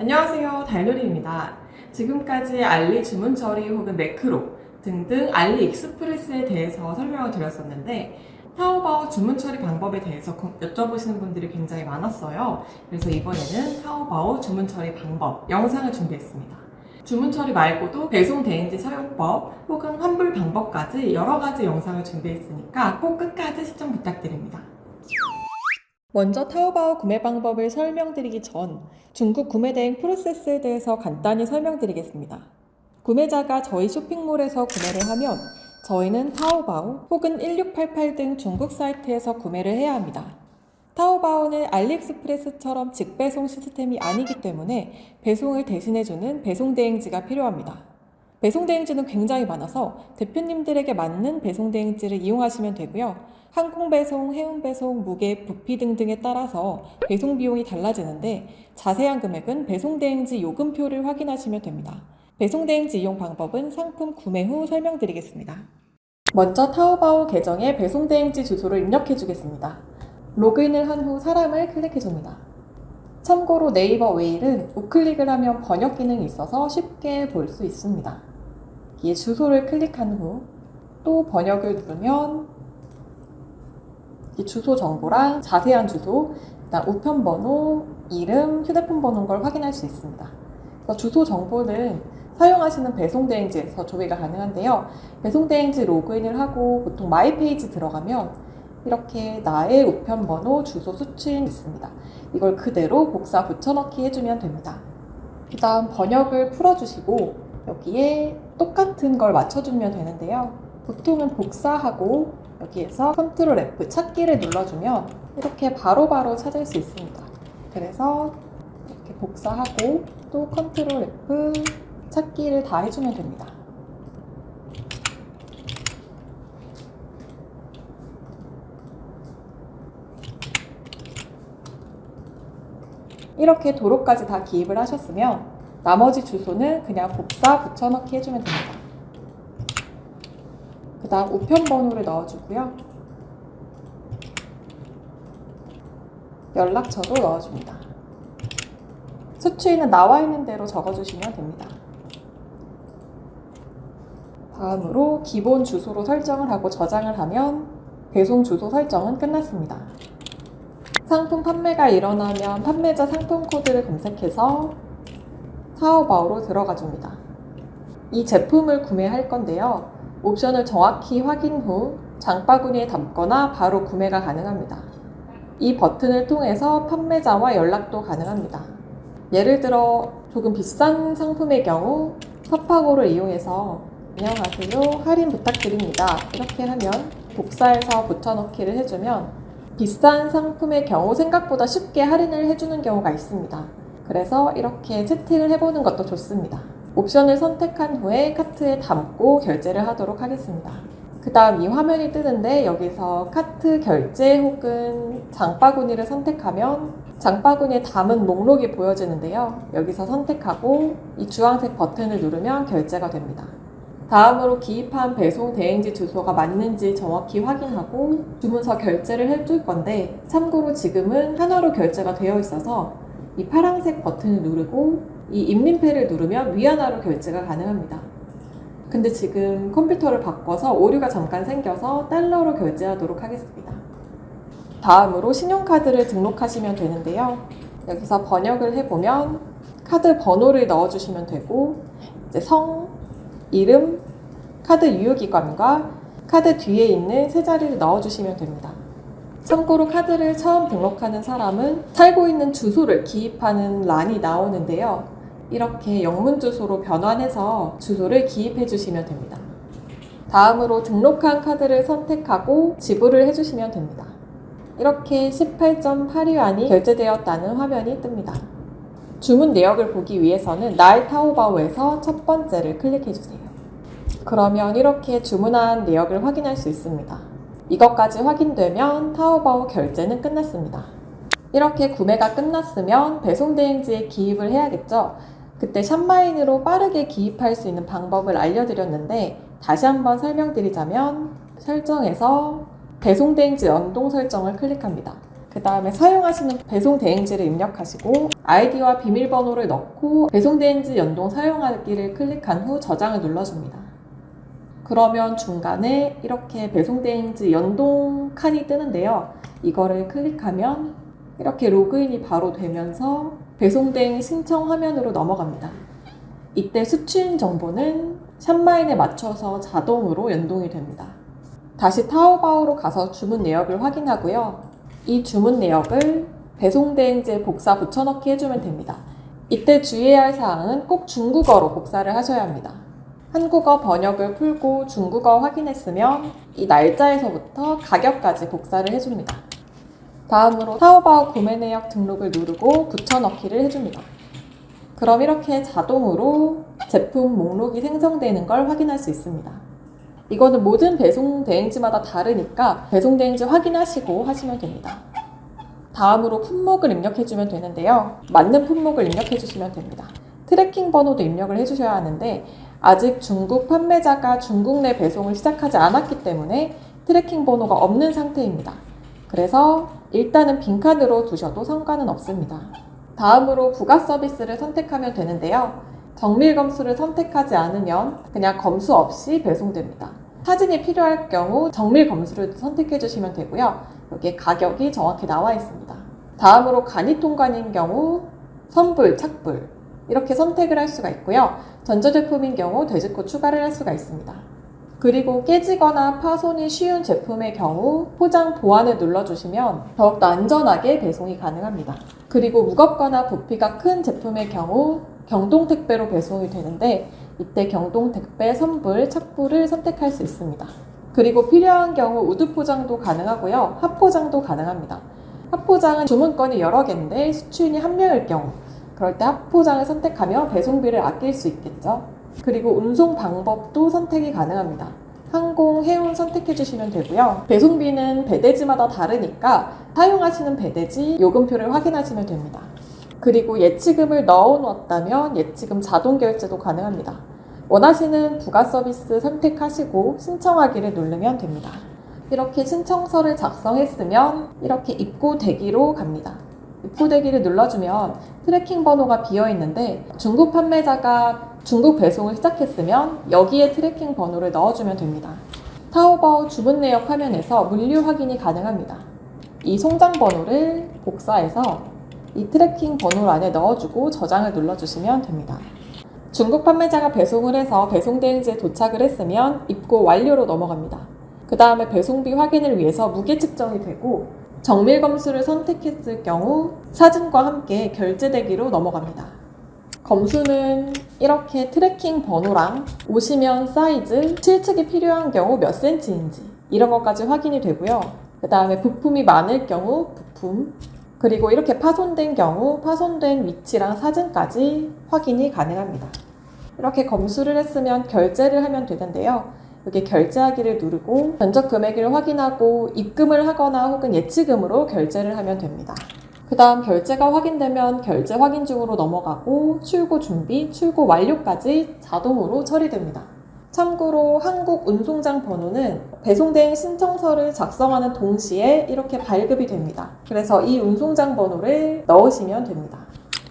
안녕하세요, 달돌이입니다. 지금까지 알리 주문 처리 혹은 매크로 등등 알리 익스프레스에 대해서 설명을 드렸었는데 타오바오 주문 처리 방법에 대해서 여쭤보시는 분들이 굉장히 많았어요. 그래서 이번에는 타오바오 주문 처리 방법 영상을 준비했습니다. 주문 처리 말고도 배송 대행지 사용법 혹은 환불 방법까지 여러 가지 영상을 준비했으니까 꼭 끝까지 시청 부탁드립니다. 먼저 타오바오 구매 방법을 설명드리기 전 중국 구매 대행 프로세스에 대해서 간단히 설명드리겠습니다. 구매자가 저희 쇼핑몰에서 구매를 하면 저희는 타오바오 혹은 1688 등 중국 사이트에서 구매를 해야 합니다. 타오바오는 알리익스프레스처럼 직배송 시스템이 아니기 때문에 배송을 대신해주는 배송 대행지가 필요합니다. 배송 대행지는 굉장히 많아서 대표님들에게 맞는 배송 대행지를 이용하시면 되고요. 항공 배송, 해운 배송, 무게, 부피 등등에 따라서 배송 비용이 달라지는데 자세한 금액은 배송 대행지 요금표를 확인하시면 됩니다. 배송 대행지 이용 방법은 상품 구매 후 설명드리겠습니다. 먼저 타오바오 계정에 배송 대행지 주소를 입력해 주겠습니다. 로그인을 한 후 사람을 클릭해 줍니다. 참고로 네이버 웨일은 우클릭을 하면 번역 기능이 있어서 쉽게 볼 수 있습니다. 이 주소를 클릭한 후 또 번역을 누르면 이 주소 정보랑 자세한 주소, 그다음 우편 번호, 이름, 휴대폰 번호인 걸 확인할 수 있습니다. 주소 정보는 사용하시는 배송 대행지에서 조회가 가능한데요. 배송 대행지 로그인을 하고 보통 마이 페이지 들어가면 이렇게 나의 우편 번호, 주소 수취인 있습니다. 이걸 그대로 복사 붙여넣기 해주면 됩니다. 그 다음 번역을 풀어주시고 여기에 똑같은 걸 맞춰주면 되는데요. 보통은 복사하고 여기에서 컨트롤 F 찾기를 눌러주면 이렇게 바로바로 찾을 수 있습니다. 그래서 이렇게 복사하고 또 컨트롤 F 찾기를 다 해주면 됩니다. 이렇게 도로까지 다 기입을 하셨으면 나머지 주소는 그냥 복사 붙여넣기 해주면 됩니다. 그 다음 우편 번호를 넣어주고요. 연락처도 넣어줍니다. 수취인은 나와 있는 대로 적어주시면 됩니다. 다음으로 기본 주소로 설정을 하고 저장을 하면 배송 주소 설정은 끝났습니다. 상품 판매가 일어나면 판매자 상품 코드를 검색해서 타오바오로 들어가 줍니다. 이 제품을 구매할 건데요. 옵션을 정확히 확인 후 장바구니에 담거나 바로 구매가 가능합니다. 이 버튼을 통해서 판매자와 연락도 가능합니다. 예를 들어 조금 비싼 상품의 경우 파파고를 이용해서 안녕하세요, 할인 부탁드립니다. 이렇게 하면 복사해서 붙여넣기를 해주면 비싼 상품의 경우 생각보다 쉽게 할인을 해주는 경우가 있습니다. 그래서 이렇게 채팅을 해보는 것도 좋습니다. 옵션을 선택한 후에 카트에 담고 결제를 하도록 하겠습니다. 그 다음 이 화면이 뜨는데 여기서 카트 결제 혹은 장바구니를 선택하면 장바구니에 담은 목록이 보여지는데요. 여기서 선택하고 이 주황색 버튼을 누르면 결제가 됩니다. 다음으로 기입한 배송 대행지 주소가 맞는지 정확히 확인하고 주문서 결제를 해줄 건데 참고로 지금은 하나로 결제가 되어 있어서 이 파란색 버튼을 누르고 이 인민폐를 누르면 위안화로 결제가 가능합니다. 근데 지금 컴퓨터를 바꿔서 오류가 잠깐 생겨서 달러로 결제하도록 하겠습니다. 다음으로 신용카드를 등록하시면 되는데요. 여기서 번역을 해보면 카드 번호를 넣어주시면 되고 이제 성, 이름, 카드 유효기간과 카드 뒤에 있는 세 자리를 넣어주시면 됩니다. 참고로 카드를 처음 등록하는 사람은 살고 있는 주소를 기입하는 란이 나오는데요. 이렇게 영문 주소로 변환해서 주소를 기입해 주시면 됩니다. 다음으로 등록한 카드를 선택하고 지불을 해주시면 됩니다. 이렇게 18.8위안이 결제되었다는 화면이 뜹니다. 주문 내역을 보기 위해서는 나의 타오바오에서 첫 번째를 클릭해 주세요. 그러면 이렇게 주문한 내역을 확인할 수 있습니다. 이것까지 확인되면 타오바오 결제는 끝났습니다. 이렇게 구매가 끝났으면 배송 대행지에 기입을 해야겠죠. 그때 샵마인으로 빠르게 기입할 수 있는 방법을 알려드렸는데 다시 한번 설명드리자면 설정에서 배송 대행지 연동 설정을 클릭합니다. 그 다음에 사용하시는 배송 대행지를 입력하시고 아이디와 비밀번호를 넣고 배송 대행지 연동 사용하기를 클릭한 후 저장을 눌러줍니다. 그러면 중간에 이렇게 배송 대행지 연동 칸이 뜨는데요. 이거를 클릭하면 이렇게 로그인이 바로 되면서 배송 대행 신청 화면으로 넘어갑니다. 이때 수취인 정보는 샵마인에 맞춰서 자동으로 연동이 됩니다. 다시 타오바오로 가서 주문 내역을 확인하고요. 이 주문 내역을 배송 대행지에 복사 붙여넣기 해주면 됩니다. 이때 주의해야 할 사항은 꼭 중국어로 복사를 하셔야 합니다. 한국어 번역을 풀고 중국어 확인했으면 이 날짜에서부터 가격까지 복사를 해줍니다. 다음으로 타오바오 구매 내역 등록을 누르고 붙여넣기를 해줍니다. 그럼 이렇게 자동으로 제품 목록이 생성되는 걸 확인할 수 있습니다. 이거는 모든 배송 대행지마다 다르니까 배송 대행지 확인하시고 하시면 됩니다. 다음으로 품목을 입력해주면 되는데요. 맞는 품목을 입력해주시면 됩니다. 트래킹 번호도 입력을 해주셔야 하는데 아직 중국 판매자가 중국 내 배송을 시작하지 않았기 때문에 트래킹 번호가 없는 상태입니다. 그래서 일단은 빈칸으로 두셔도 상관은 없습니다. 다음으로 부가 서비스를 선택하면 되는데요. 정밀 검수를 선택하지 않으면 그냥 검수 없이 배송됩니다. 사진이 필요할 경우 정밀 검수를 선택해 주시면 되고요. 여기에 가격이 정확히 나와 있습니다. 다음으로 간이 통관인 경우 선불, 착불 이렇게 선택을 할 수가 있고요. 전자제품인 경우 돼지코 추가를 할 수가 있습니다. 그리고 깨지거나 파손이 쉬운 제품의 경우 포장 보완을 눌러주시면 더욱더 안전하게 배송이 가능합니다. 그리고 무겁거나 부피가 큰 제품의 경우 경동택배로 배송이 되는데 이때 경동택배, 선불, 착불을 선택할 수 있습니다. 그리고 필요한 경우 우드 포장도 가능하고요. 합포장도 가능합니다. 합포장은 주문건이 여러 개인데 수취인이 한 명일 경우 그럴 때 합포장을 선택하며 배송비를 아낄 수 있겠죠. 그리고 운송 방법도 선택이 가능합니다. 항공, 해운 선택해 주시면 되고요. 배송비는 배대지마다 다르니까 사용하시는 배대지 요금표를 확인하시면 됩니다. 그리고 예치금을 넣어 놓았다면 예치금 자동 결제도 가능합니다. 원하시는 부가 서비스 선택하시고 신청하기를 누르면 됩니다. 이렇게 신청서를 작성했으면 이렇게 입고 대기로 갑니다. 입고 대기를 눌러주면 트래킹 번호가 비어 있는데 중국 판매자가 중국 배송을 시작했으면 여기에 트래킹 번호를 넣어주면 됩니다. 타오바오 주문 내역 화면에서 물류 확인이 가능합니다. 이 송장 번호를 복사해서 이 트래킹 번호 안에 넣어주고 저장을 눌러주시면 됩니다. 중국 판매자가 배송을 해서 배송 대행지에 도착을 했으면 입고 완료로 넘어갑니다. 그 다음에 배송비 확인을 위해서 무게 측정이 되고 정밀 검수를 선택했을 경우 사진과 함께 결제 대기로 넘어갑니다. 검수는 이렇게 트래킹 번호랑 오시면 사이즈, 실측이 필요한 경우 몇 cm인지 이런 것까지 확인이 되고요. 그 다음에 부품이 많을 경우 부품, 그리고 이렇게 파손된 경우 파손된 위치랑 사진까지 확인이 가능합니다. 이렇게 검수를 했으면 결제를 하면 되는데요. 여기 결제하기를 누르고 견적 금액을 확인하고 입금을 하거나 혹은 예치금으로 결제를 하면 됩니다. 그 다음 결제가 확인되면 결제 확인 중으로 넘어가고 출고 준비, 출고 완료까지 자동으로 처리됩니다. 참고로 한국 운송장 번호는 배송대행 신청서를 작성하는 동시에 이렇게 발급이 됩니다. 그래서 이 운송장 번호를 넣으시면 됩니다.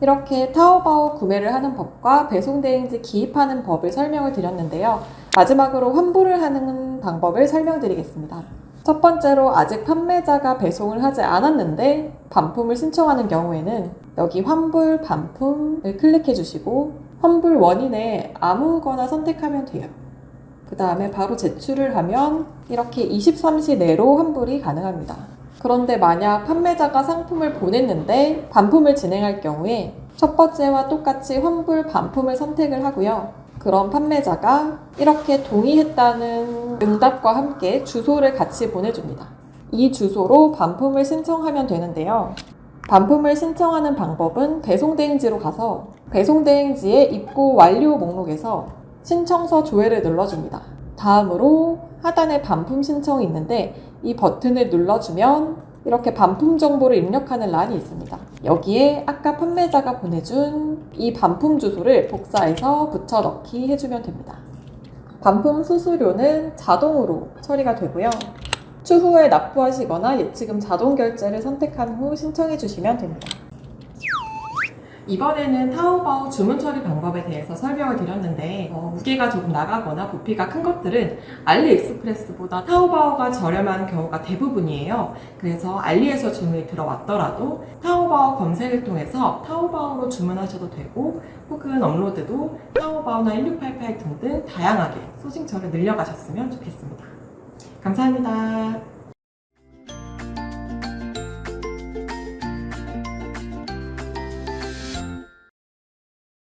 이렇게 타오바오 구매를 하는 법과 배송대행지 기입하는 법을 설명을 드렸는데요. 마지막으로 환불을 하는 방법을 설명드리겠습니다. 첫 번째로 아직 판매자가 배송을 하지 않았는데 반품을 신청하는 경우에는 여기 환불 반품을 클릭해 주시고 환불 원인에 아무거나 선택하면 돼요. 그 다음에 바로 제출을 하면 이렇게 23시 내로 환불이 가능합니다. 그런데 만약 판매자가 상품을 보냈는데 반품을 진행할 경우에 첫 번째와 똑같이 환불 반품을 선택을 하고요. 그럼 판매자가 이렇게 동의했다는 응답과 함께 주소를 같이 보내줍니다. 이 주소로 반품을 신청하면 되는데요. 반품을 신청하는 방법은 배송대행지로 가서 배송대행지의 입고 완료 목록에서 신청서 조회를 눌러줍니다. 다음으로 하단에 반품 신청이 있는데 이 버튼을 눌러주면 이렇게 반품 정보를 입력하는 란이 있습니다. 여기에 아까 판매자가 보내준 이 반품 주소를 복사해서 붙여넣기 해주면 됩니다. 반품 수수료는 자동으로 처리가 되고요. 추후에 납부하시거나 예치금 자동 결제를 선택한 후 신청해 주시면 됩니다. 이번에는 타오바오 주문 처리 방법에 대해서 설명을 드렸는데 무게가 조금 나가거나 부피가 큰 것들은 알리익스프레스보다 타오바오가 저렴한 경우가 대부분이에요. 그래서 알리에서 주문이 들어왔더라도 타오바오 검색을 통해서 타오바오로 주문하셔도 되고 혹은 업로드도 타오바오나 1688 등등 다양하게 소싱처를 늘려가셨으면 좋겠습니다. 감사합니다.